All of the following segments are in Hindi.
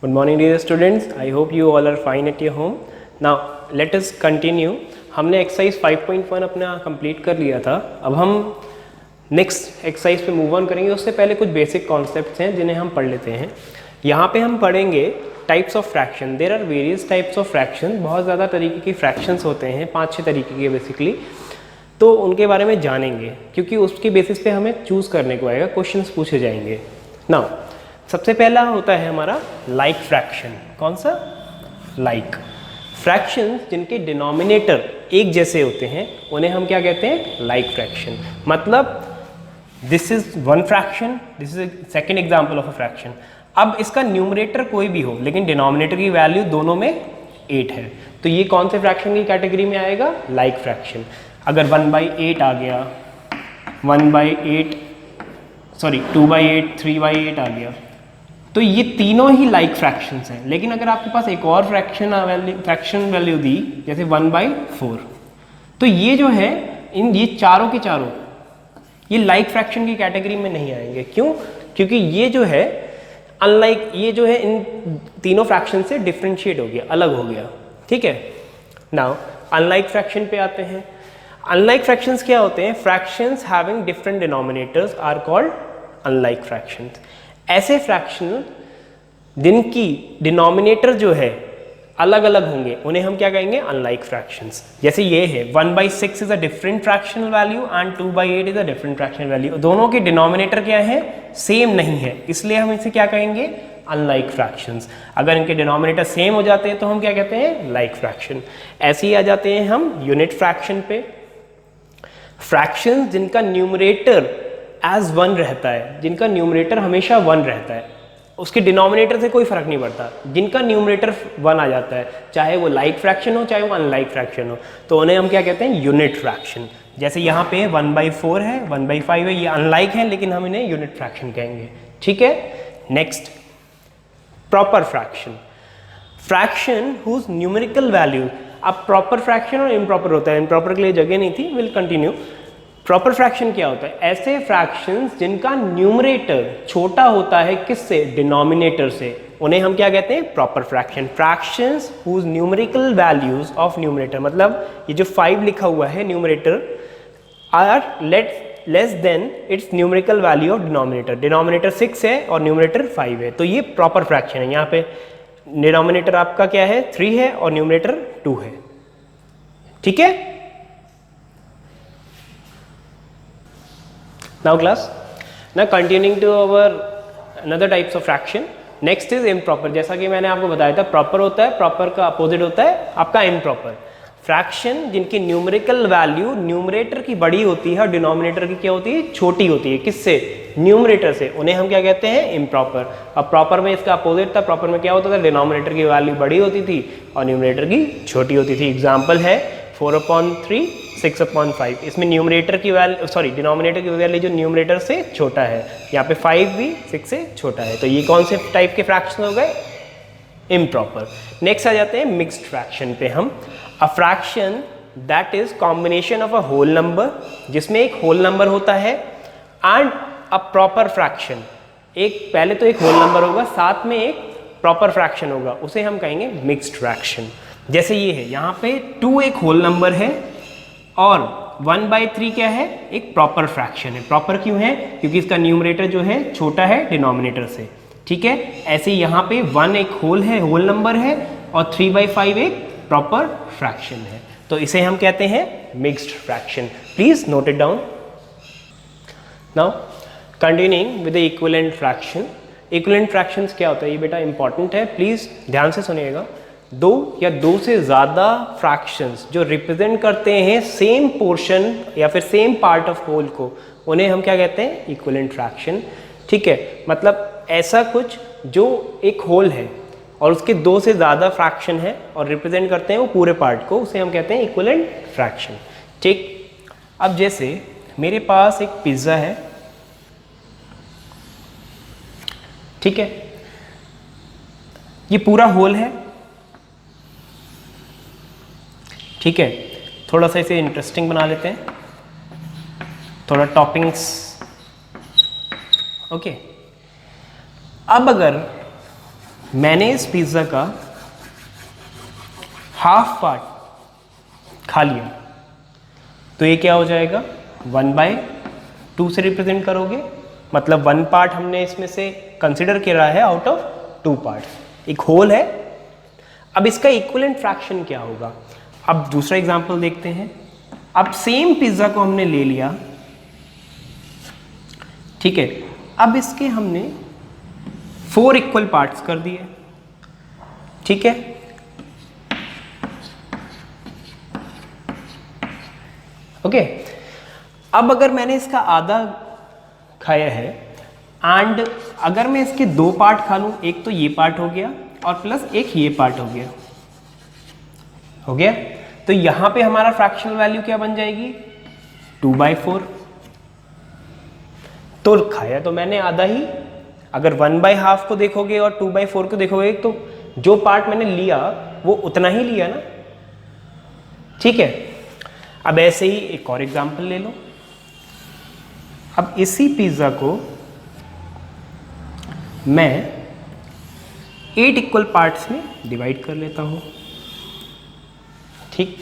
Good morning dear students. I hope you all are fine at your home. Now let us continue. हमने एक्सरसाइज 5.1 अपना कंप्लीट कर लिया था. अब हम नेक्स्ट एक्सरसाइज पे मूव ऑन करेंगे. उससे पहले कुछ बेसिक कॉन्सेप्ट्स हैं जिन्हें हम पढ़ लेते हैं. यहाँ पे हम पढ़ेंगे types of fraction. There are various types of fraction. बहुत ज़्यादा तरीके के फ्रैक्शंस होते हैं, 5-6 तरीके के बेसिकली. तो उनके बारे में जानेंगे क्योंकि उसके बेसिस पे हमें चूज़ करने को आएगा, क्वेश्चंस पूछे जाएंगे. नाउ सबसे पहला होता है हमारा लाइक फ्रैक्शन. कौन सा? लाइक फ्रैक्शंस जिनके डिनोमिनेटर एक जैसे होते हैं उन्हें हम क्या कहते हैं? Like fraction. मतलब this is one fraction, this is second example of a fraction. अब इसका न्यूमरेटर कोई भी हो लेकिन डिनोमिनेटर की वैल्यू दोनों में 8 है, तो ये कौन से फ्रैक्शन की कैटेगरी में आएगा? Like fraction. अगर 1/8 आ गया, 1/8 सॉरी 2/8, 3/8 आ गया, तो ये तीनों ही लाइक फ्रैक्शंस हैं. लेकिन अगर आपके पास एक और फ्रैक्शन वैल्यू दी जैसे 1/4, तो ये जो है ये चारों के चारों ये लाइक फ्रैक्शन की कैटेगरी में नहीं आएंगे. क्यों? क्योंकि ये जो है अनलाइक, ये जो है इन तीनों फ्रैक्शन से डिफ्रेंशिएट हो गया, अलग हो गया. ठीक है. नाउ अनलाइक फ्रैक्शन पे आते हैं. अनलाइक फ्रैक्शंस क्या होते हैं? Fractions having different denominators are called unlike fractions. ऐसे फ्रैक्शन जिनकी डिनोमिनेटर जो है अलग अलग होंगे उन्हें हम क्या कहेंगे? Unlike fractions. जैसे ये है 1/6 is a different fractional value and 2/8 is a different fractional value. दोनों के डिनोमिनेटर क्या है? सेम नहीं है, इसलिए हम इसे क्या कहेंगे? Unlike fractions. अगर इनके डिनोमिनेटर सेम हो जाते हैं तो हम क्या कहते हैं? Like fraction. ऐसे ही आ जाते हैं हम यूनिट फ्रैक्शन पे. फ्रैक्शंस जिनका न्यूमरेटर एज 1 रहता है, जिनका न्यूमरेटर हमेशा 1 रहता है, उसके डिनोमिनेटर से कोई फर्क नहीं पड़ता, जिनका न्यूमरेटर 1 आ जाता है, चाहे वो लाइक फ्रैक्शन हो चाहे वो अनलाइक फ्रैक्शन हो, तो उन्हें हम क्या कहते हैं? Unit fraction. जैसे यहाँ पे 1/4 है, 1/5 है, ये अनलाइक है लेकिन हम इन्हें यूनिट फ्रैक्शन कहेंगे. ठीक है. Next, proper fraction. Fraction whose numerical value. अब प्रॉपर फ्रैक्शन और इम्प्रॉपर होता है. इम्प्रॉपर के लिए जगह नहीं थी, विल कंटिन्यू. प्रॉपर फ्रैक्शन क्या होता है? ऐसे फ्रैक्शंस जिनका न्यूमरेटर छोटा होता है किससे? डिनोमिनेटर से, उन्हें हम क्या कहते हैं? Proper fraction. Fractions whose numerical values of numerator, मतलब ये जो 5 लिखा हुआ है numerator are less than its numerical value of denominator. Denominator 6 है और न्यूमरेटर 5 है, तो ये प्रॉपर फ्रैक्शन है. यहाँ पे डिनोमिनेटर आपका क्या है? 3 है और न्यूमरेटर 2 है. ठीक है. Now class, now continuing to our another types of fraction. Next is improper. जैसा कि मैंने आपको बताया था, प्रॉपर होता है, प्रॉपर का अपोजिट होता है आपका इम्प्रॉपर. फ्रैक्शन जिनकी न्यूमेरिकल वैल्यू न्यूमरेटर की बड़ी होती है और डिनोमिनेटर की क्या होती है? छोटी होती है. किससे? न्यूमरेटर से, उन्हें हम क्या कहते हैं? इम्प्रॉपर. अब प्रॉपर में इसका अपोजिट था. प्रॉपर में क्या होता था? डिनोमिनेटर की वैल्यू बड़ी होती थी और न्यूमरेटर की छोटी होती थी. एग्जाम्पल है 4/3, 6/5. इसमें न्यूमरेटर की वैल्यू सॉरी डिनोमिनेटर की वैल्यू जो न्यूमरेटर से छोटा है, यहाँ पे 5 भी 6 से छोटा है, तो ये कौन से टाइप के फ्रैक्शन हो गए? इम्प्रॉपर. नेक्स्ट आ जाते हैं मिक्स्ड फ्रैक्शन पे हम. A fraction that is combination of a whole number, जिसमें एक होल नंबर होता है, एंड अ प्रॉपर फ्रैक्शन. एक पहले तो एक होल नंबर होगा, साथ में एक प्रॉपर फ्रैक्शन होगा, उसे हम कहेंगे मिक्स्ड फ्रैक्शन. जैसे ये है, यहाँ पे 2 एक होल नंबर है और 1/3 क्या है? एक प्रॉपर फ्रैक्शन है. प्रॉपर क्यों है? क्योंकि इसका न्यूमरेटर जो है छोटा है डिनोमिनेटर से. ठीक है. ऐसे यहाँ पे 1 एक होल है, होल नंबर है, और 3/5 एक प्रॉपर फ्रैक्शन है, तो इसे हम कहते हैं mixed fraction. Please note it down. Now continuing with the equivalent fraction. Equivalent fractions क्या होता है? ये बेटा इंपॉर्टेंट है, प्लीज ध्यान से सुनिएगा. 2 या 2 से ज़्यादा फ्रैक्शंस जो रिप्रेजेंट करते हैं सेम पोर्शन या फिर सेम पार्ट ऑफ होल को, उन्हें हम क्या कहते हैं? Equivalent fraction. ठीक है. मतलब ऐसा कुछ जो एक होल है और उसके 2 से ज़्यादा फ्रैक्शन है और रिप्रेजेंट करते हैं वो पूरे पार्ट को, उसे हम कहते हैं इक्विवेलेंट फ्रैक्शन. ठीक. अब जैसे मेरे पास एक पिज़्ज़ा है. ठीक है. ये पूरा होल है. ठीक है. थोड़ा सा इसे इंटरेस्टिंग बना लेते हैं, थोड़ा टॉपिंग्स. ओके. अब अगर मैंने इस पिज़्ज़ा का हाफ पार्ट खा लिया, तो ये क्या हो जाएगा, 1/2 से रिप्रेजेंट करोगे, मतलब 1 पार्ट हमने इसमें से कंसिडर किया है आउट ऑफ 2 पार्ट, एक होल है। अब इसका इक्विवेलेंट फ्रैक्शन क्या होगा। अब दूसरा एग्जांपल देखते हैं। अब सेम पिज़्ज़ा को हमने ले लिया, ठीक है, अब इसके हमने 4 इक्वल पार्ट्स कर दिए, ठीक है। ओके, अब अगर मैंने इसका आधा खाया है एंड अगर मैं इसके 2 पार्ट खा लूं, एक तो ये पार्ट हो गया और प्लस एक ये पार्ट हो गया, तो यहां पे हमारा फ्रैक्शनल वैल्यू क्या बन जाएगी, 2/4। तो खाया तो मैंने आधा ही, अगर 1/2 को देखोगे और 2/4 को देखोगे तो जो पार्ट मैंने लिया वो उतना ही लिया ना, ठीक है। अब ऐसे ही एक और एग्जांपल ले लो। अब इसी पिज़्ज़ा को मैं 8 इक्वल पार्ट्स में डिवाइड कर लेता हूं, ठीक।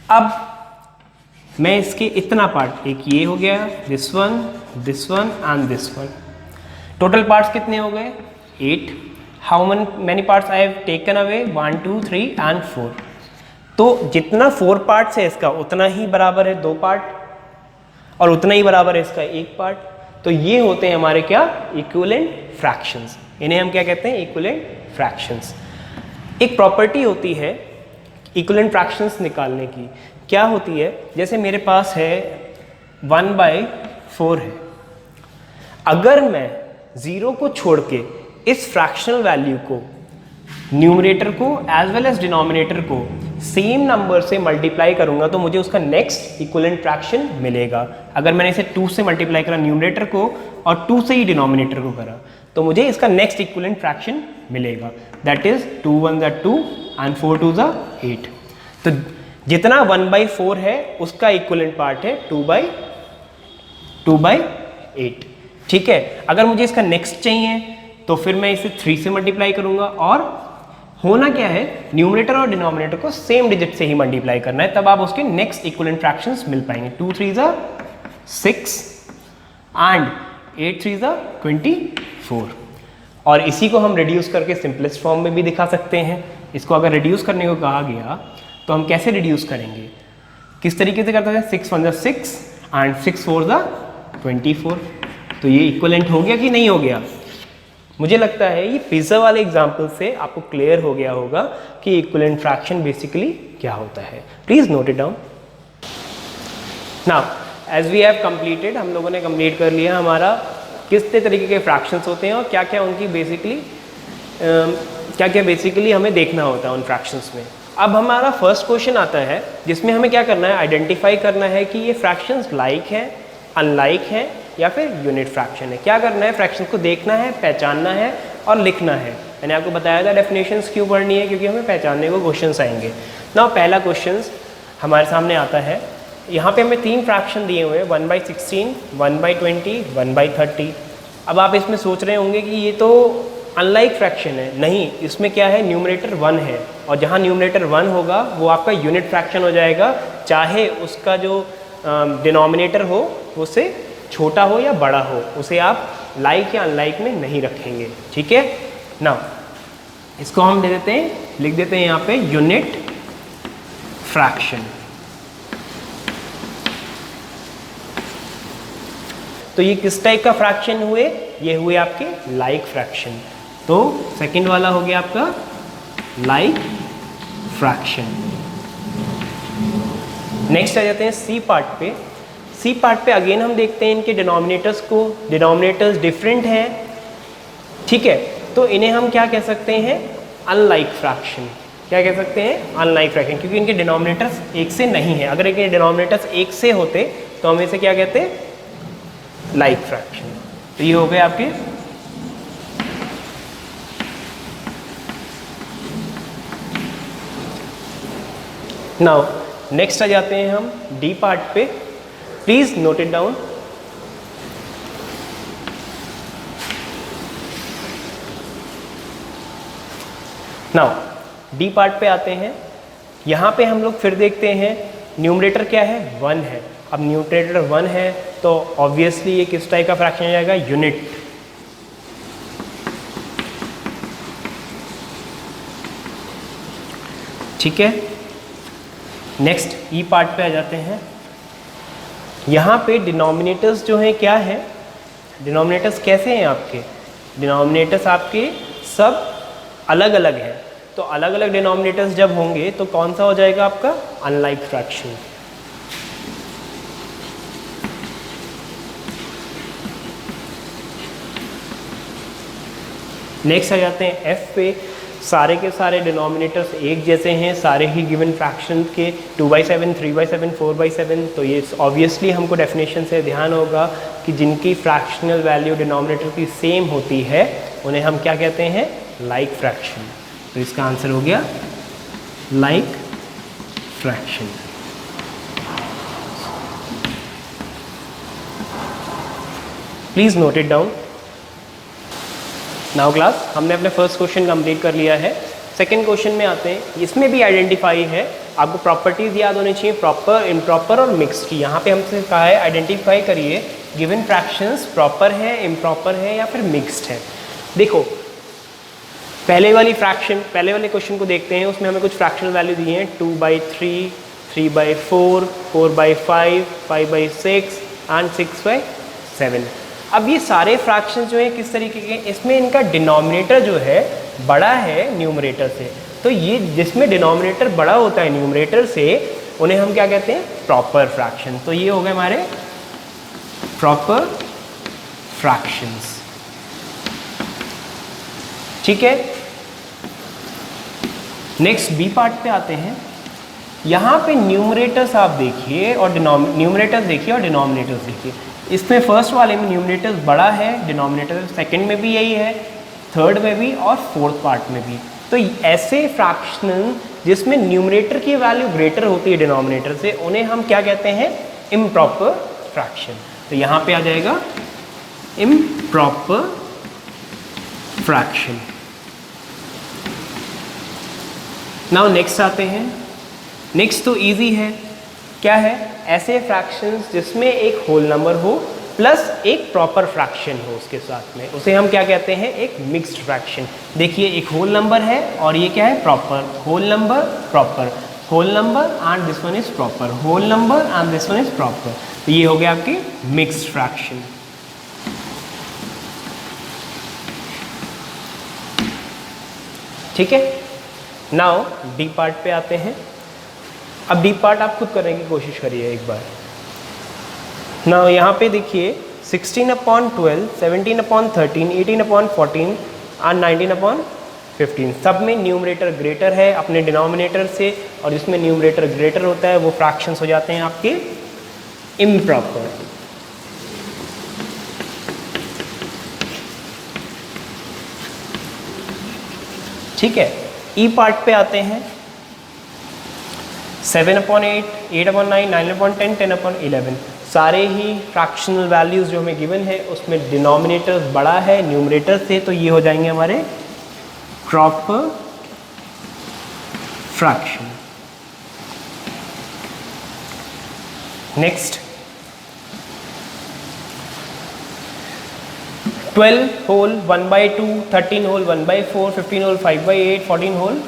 अब मैं इसके इतना पार्ट, एक ये हो गया, this one and this one, total parts कितने हो गए, 8। How many parts I have taken away, 1 2 3 and 4। तो जितना 4 पार्ट्स है इसका उतना ही बराबर है 2 पार्ट और उतना ही बराबर है इसका 1 पार्ट। तो ये होते हैं हमारे क्या, इक्विवेलेंट फ्रैक्शंस। इन्हें हम क्या कहते हैं, इक्विवेलेंट फ्रैक्शंस। एक प्रॉपर्टी होती है इक्विवेलेंट फ्रैक्शंस निकालने की, क्या होती है, जैसे मेरे पास है 1/4 है, अगर मैं 0 को छोड़ के इस फ्रैक्शनल वैल्यू को, न्यूमरेटर को एज वेल एज डिनोमिनेटर को सेम नंबर से मल्टीप्लाई करूंगा तो मुझे उसका नेक्स्ट इक्विवेलेंट फ्रैक्शन मिलेगा। अगर मैंने इसे 2 से मल्टीप्लाई करा न्यूमरेटर को और 2 से ही डिनोमिनेटर को करा तो मुझे इसका नेक्स्ट इक्विवेलेंट फ्रैक्शन मिलेगा, दैट इज 2 1 2 एंड 4 2 8। तो जितना 1/4 है उसका इक्विवेलेंट पार्ट है 2/8, ठीक है। अगर मुझे इसका नेक्स्ट चाहिए तो फिर मैं इसे 3 से मल्टीप्लाई करूंगा और होना क्या है, न्यूमरेटर और डिनोमिनेटर को सेम डिजिट से ही मल्टीप्लाई करना है, तब आप उसके नेक्स्ट इक्विवेलेंट फ्रैक्शंस मिल पाएंगे। 2 3 6 एंड 8 3 24। और इसी को हम रिड्यूस करके सिंपलेस्ट फॉर्म में भी दिखा सकते हैं। इसको अगर रिड्यूस करने को कहा गया तो हम कैसे रिड्यूस करेंगे, किस तरीके से करते हैं, 6 1 6 एंड 6 4 24। तो ये इक्विवेलेंट हो गया कि नहीं हो गया। मुझे लगता है ये पिज़्ज़ा वाले एग्जाम्पल से आपको क्लियर हो गया होगा कि इक्विवेलेंट फ्रैक्शन बेसिकली क्या होता है। Please note it down. Now as we have completed, हम लोगों ने कंप्लीट कर लिया हमारा किस तरीके के फ्रैक्शंस होते हैं और क्या क्या उनकी बेसिकली हमें देखना होता है उन फ्रैक्शंस में। अब हमारा फर्स्ट क्वेश्चन आता है जिसमें हमें क्या करना है, आइडेंटिफाई करना है कि ये फ्रैक्शंस लाइक हैं, अनलाइक हैं या फिर यूनिट फ्रैक्शन है। क्या करना है, फ्रैक्शन को देखना है, पहचानना है और लिखना है। मैंने आपको बताया था डेफिनेशंस क्यों पढ़नी है, क्योंकि हमें पहचानने को क्वेश्चंस आएंगे ना। पहला क्वेश्चन हमारे सामने आता है, यहाँ पे हमें 3 फ्रैक्शन दिए हुए हैं, 1/16, 1/20, 1/30। अब आप इसमें सोच रहे होंगे कि ये तो अनलाइक फ्रैक्शन है। नहीं, इसमें क्या है, न्यूमरेटर 1 है और जहाँ न्यूमरेटर 1 होगा वो आपका यूनिट फ्रैक्शन हो जाएगा, चाहे उसका जो डिनोमिनेटर हो उससे छोटा हो या बड़ा हो, उसे आप लाइक या अनलाइक में नहीं रखेंगे, ठीक है ना। इसको हम दे देते हैं, लिख देते हैं यहाँ पे यूनिट फ्रैक्शन। तो ये किस टाइप का फ्रैक्शन हुए, ये हुए आपके लाइक फ्रैक्शन। तो सेकंड वाला हो गया आपका लाइक फ्रैक्शन। नेक्स्ट आ जाते हैं सी पार्ट पे। सी पार्ट पे अगेन हम देखते हैं इनके डिनोमिनेटर्स को, डिनोमिनेटर्स डिफरेंट हैं, ठीक है। तो इन्हें हम क्या कह सकते हैं, अनलाइक फ्रैक्शन। क्या कह सकते हैं, अनलाइक फ्रैक्शन, क्योंकि इनके डिनोमिनेटर्स एक से नहीं है। अगर इनके डिनोमिनेटर्स एक से होते तो हम इसे क्या कहते हैं, लाइक फ्रैक्शन। तो ये हो गए आपके नाउ। नेक्स्ट आ जाते हैं हम डी पार्ट पे। Please note it down. Now D part पे आते हैं। यहाँ पे हम लोग फिर देखते हैं न्यूमरेटर क्या है, 1 है। अब न्यूमरेटर 1 है तो ऑब्वियसली ये किस टाइप का फ्रैक्शन आ जाएगा, यूनिट। ठीक है, नेक्स्ट ई पार्ट पे आ जाते हैं। यहाँ पे डिनोमिनेटर्स जो हैं क्या है, डिनोमिनेटर्स कैसे हैं आपके, डिनोमिनेटर्स आपके सब अलग अलग हैं। तो अलग अलग डिनोमिनेटर्स जब होंगे तो कौन सा हो जाएगा आपका, अनलाइक फ्रैक्शन। नेक्स्ट आ जाते हैं एफ पे। सारे के सारे डिनोमिनेटर्स एक जैसे हैं, सारे ही गिवन फ्रैक्शन के 2/7, 3/7, 4/7। तो ये ऑब्वियसली हमको डेफिनेशन से ध्यान होगा कि जिनकी फ्रैक्शनल वैल्यू डिनोमिनेटर की सेम होती है उन्हें हम क्या कहते हैं, लाइक फ्रैक्शन। तो इसका आंसर हो गया like fraction. Please note it down. Now class, हमने अपने फर्स्ट क्वेश्चन कंप्लीट कर लिया है। सेकंड क्वेश्चन में आते हैं। इसमें भी आइडेंटिफाई है, आपको प्रॉपर्टीज याद होनी चाहिए, प्रॉपर, इम्प्रॉपर और मिक्स्ड की। यहाँ पे हमसे कहा है आइडेंटिफाई करिए गिवन फ्रैक्शंस प्रॉपर है, इम्प्रॉपर है या फिर मिक्स्ड है। देखो पहले वाली फ्रैक्शन, पहले वाले क्वेश्चन को देखते हैं। उसमें हमें कुछ फ्रैक्शनल वैल्यू दी हैं 2/3, 3/4, 4/5, 5/6 एंड 6/7। अब ये सारे फ्रैक्शन जो हैं किस तरीके के, इसमें इनका डिनोमिनेटर जो है बड़ा है न्यूमरेटर से। तो ये जिसमें डिनोमिनेटर बड़ा होता है न्यूमरेटर से उन्हें हम क्या कहते हैं, प्रॉपर फ्रैक्शन। तो ये हो गए हमारे प्रॉपर फ्रैक्शंस। ठीक है, नेक्स्ट बी पार्ट पे आते हैं। यहाँ पे न्यूमरेटर्स आप देखिए और न्यूमरेटर्स देखिए और डिनोमिनेटर्स देखिए। इसमें फर्स्ट वाले में न्यूमरेटर्स बड़ा है, डिनोमिनेटर सेकंड में भी यही है, थर्ड में भी और फोर्थ पार्ट में भी। तो ऐसे फ्रैक्शनल जिसमें न्यूमरेटर की वैल्यू ग्रेटर होती है डिनोमिनेटर से उन्हें हम क्या कहते हैं, इम्प्रॉपर फ्रैक्शन। तो यहाँ पे आ जाएगा इम्प्रॉपर फ्रैक्शन। नाउ नेक्स्ट आते हैं। नेक्स्ट तो इजी है, क्या है, ऐसे फ्रैक्शंस जिसमें एक होल नंबर हो प्लस एक प्रॉपर फ्रैक्शन हो उसके साथ में, उसे हम क्या कहते हैं, एक मिक्स्ड फ्रैक्शन। देखिए एक होल नंबर है और ये क्या है, proper, whole number proper, whole number and this one is proper, whole number and this one is proper. तो ये हो गया आपकी मिक्स्ड फ्रैक्शन। ठीक है, नाउ डी पार्ट पे आते हैं। अब डी पार्ट आप खुद करने की कोशिश करिए एक बार। नाउ यहाँ पे देखिए 16/12, 17/13, 18/14 एंड 19/15 सब में न्यूमरेटर ग्रेटर है अपने डिनोमिनेटर से, और जिसमें न्यूमरेटर ग्रेटर होता है वो फ्रैक्शंस हो जाते हैं आपके इम्प्रॉपर। ठीक है, ई पार्ट पे आते हैं। 7/8, 8/9, 9/10, 10/11 सारे ही फ्रैक्शनल वैल्यूज जो हमें गिवन है उसमें डिनोमिनेटर बड़ा है न्यूमरेटर से, तो ये हो जाएंगे हमारे proper fraction. Next 12 whole 1/2, 13 whole 1/4, 15 whole 5/8, 14 whole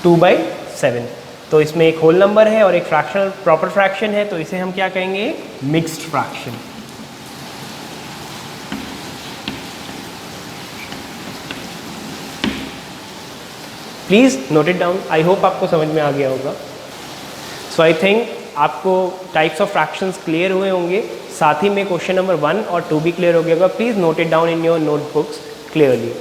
2/7। तो इसमें एक होल नंबर है और एक फ्रैक्शनल प्रॉपर फ्रैक्शन है, तो इसे हम क्या कहेंगे, mixed fraction. Please note it down. I hope आपको समझ में आ गया होगा। सो आई थिंक आपको टाइप्स ऑफ फ्रैक्शंस क्लियर हुए होंगे, साथ ही में क्वेश्चन नंबर 1 और 2 भी क्लियर हो गया होगा। Please note it down in your notebooks clearly.